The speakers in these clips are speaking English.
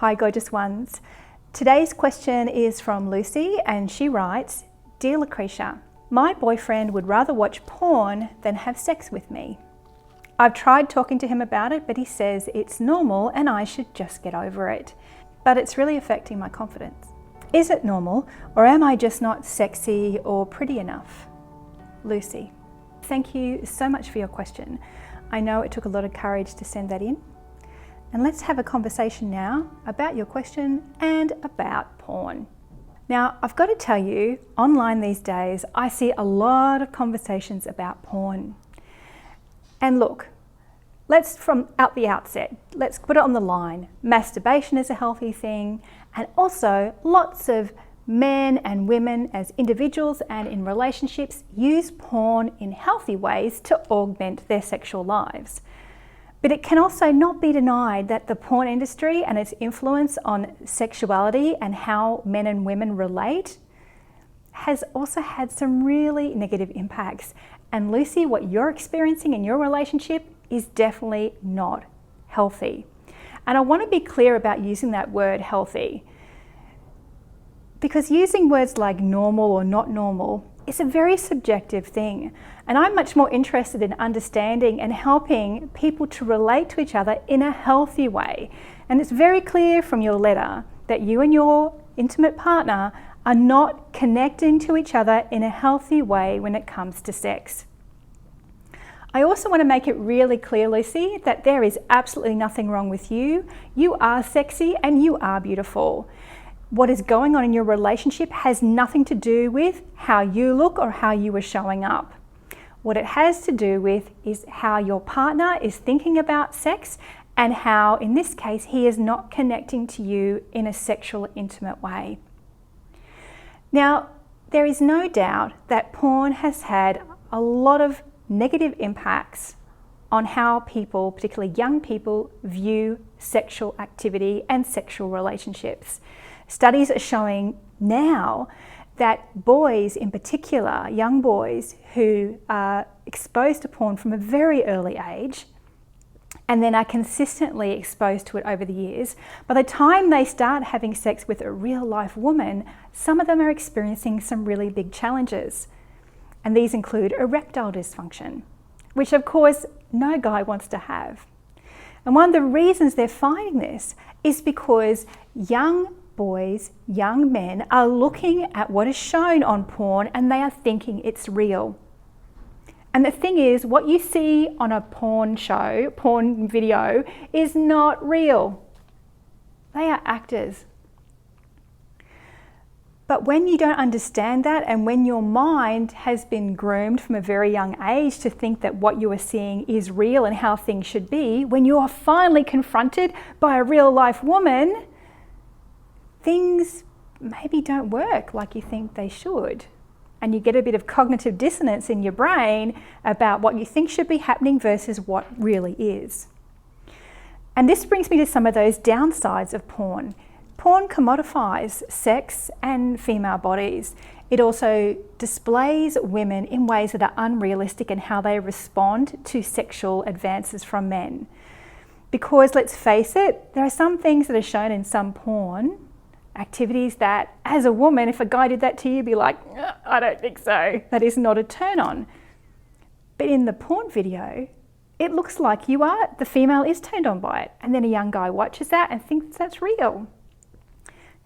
Hi gorgeous ones. Today's question is from Lucy and she writes, Dear Lucretia, my boyfriend would rather watch porn than have sex with me. I've tried talking to him about it, but he says it's normal and I should just get over it. But it's really affecting my confidence. Is it normal, or am I just not sexy or pretty enough? Lucy, thank you so much for your question. I know it took a lot of courage to send that in. And let's have a conversation now about your question and about porn. Now, I've got to tell you, online these days, I see a lot of conversations about porn. And look, let's from out the outset, let's put it on the line. Masturbation is a healthy thing, and also lots of men and women as individuals and in relationships use porn in healthy ways to augment their sexual lives. But it can also not be denied that the porn industry and its influence on sexuality and how men and women relate has also had some really negative impacts. And Lucy, what you're experiencing in your relationship is definitely not healthy. And I want to be clear about using that word healthy, because using words like normal or not normal is a very subjective thing. And I'm much more interested in understanding and helping people to relate to each other in a healthy way. And it's very clear from your letter that you and your intimate partner are not connecting to each other in a healthy way when it comes to sex. I also want to make it really clear, Lucy, that there is absolutely nothing wrong with you. You are sexy and you are beautiful. What is going on in your relationship has nothing to do with how you look or how you are showing up. What it has to do with is how your partner is thinking about sex and how, in this case, he is not connecting to you in a sexual, intimate way. Now, there is no doubt that porn has had a lot of negative impacts on how people, particularly young people, view sexual activity and sexual relationships. Studies are showing now that boys in particular, young boys who are exposed to porn from a very early age and then are consistently exposed to it over the years, by the time they start having sex with a real life woman, some of them are experiencing some really big challenges. And these include erectile dysfunction, which of course no guy wants to have. And one of the reasons they're finding this is because young boys, young men are looking at what is shown on porn and they are thinking it's real. And the thing is, what you see on a porn show, porn video, is not real. They are actors. But when you don't understand that, and when your mind has been groomed from a very young age to think that what you are seeing is real and how things should be, when you are finally confronted by a real life woman, things maybe don't work like you think they should. And you get a bit of cognitive dissonance in your brain about what you think should be happening versus what really is. And this brings me to some of those downsides of porn. Porn commodifies sex and female bodies. It also displays women in ways that are unrealistic in how they respond to sexual advances from men. Because let's face it, there are some things that are shown in some porn, activities that, as a woman, if a guy did that to you, you'd be like, I don't think so. That is not a turn on. But in the porn video, it looks like the female is turned on by it. And then a young guy watches that and thinks that's real.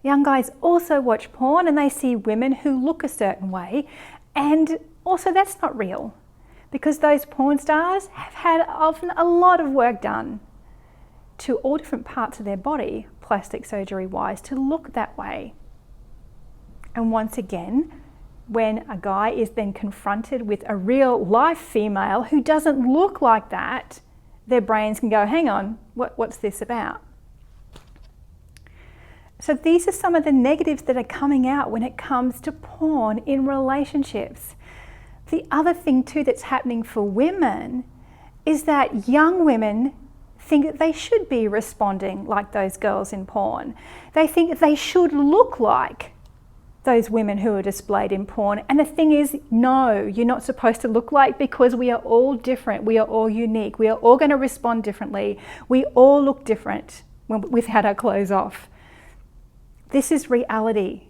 Young guys also watch porn and they see women who look a certain way, and also that's not real, because those porn stars have had often a lot of work done to all different parts of their body, plastic surgery wise, to look that way. And once again, when a guy is then confronted with a real life female who doesn't look like that, their brains can go, hang on, what's this about? So these are some of the negatives that are coming out when it comes to porn in relationships. The other thing too that's happening for women is that young women think that they should be responding like those girls in porn. They think that they should look like those women who are displayed in porn. And the thing is, no, you're not supposed to look like, because we are all different. We are all unique. We are all going to respond differently. We all look different without our clothes off. This is reality.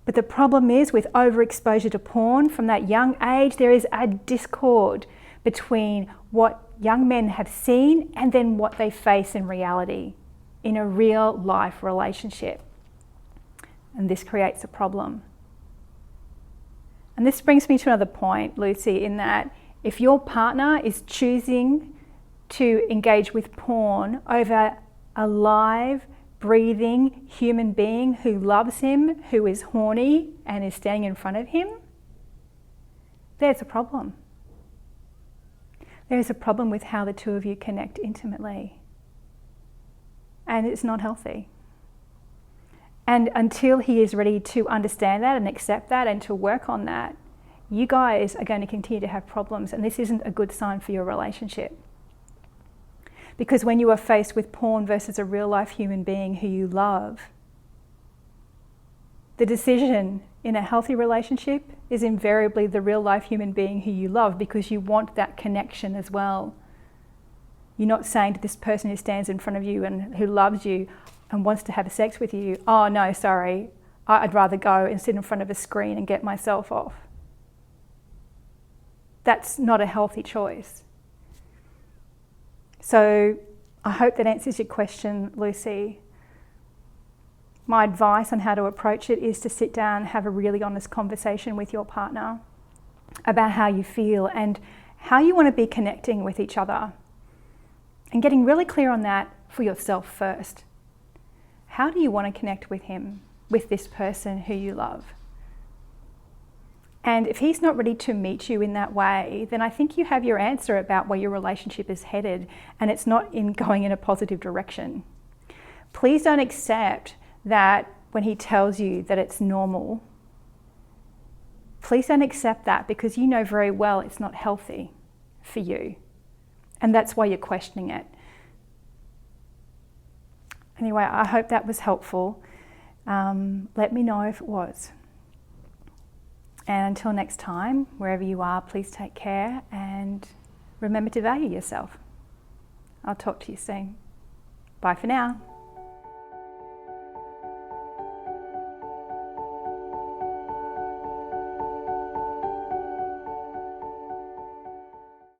But the problem is, with overexposure to porn from that young age, there is a discord between what young men have seen and then what they face in reality, in a real life relationship. And this creates a problem. And this brings me to another point, Lucy, in that if your partner is choosing to engage with porn over a live, breathing human being who loves him, who is horny and is standing in front of him, there's a problem. There's a problem with how the two of you connect intimately. And it's not healthy. And until he is ready to understand that and accept that and to work on that, you guys are going to continue to have problems, and this isn't a good sign for your relationship. Because when you are faced with porn versus a real life human being who you love, the decision in a healthy relationship is invariably the real life human being who you love, because you want that connection as well. You're not saying to this person who stands in front of you and who loves you and wants to have sex with you, oh no, sorry, I'd rather go and sit in front of a screen and get myself off. That's not a healthy choice. So I hope that answers your question, Lucy. My advice on how to approach it is to sit down and have a really honest conversation with your partner about how you feel and how you want to be connecting with each other, and getting really clear on that for yourself first. How do you want to connect with him, with this person who you love? And if he's not ready to meet you in that way, then I think you have your answer about where your relationship is headed, and it's not going in a positive direction. Please don't accept that when he tells you that it's normal. Please don't accept that, because you know very well it's not healthy for you. And that's why you're questioning it. Anyway, I hope that was helpful. Let me know if it was. And until next time, wherever you are, please take care and remember to value yourself. I'll talk to you soon. Bye for now.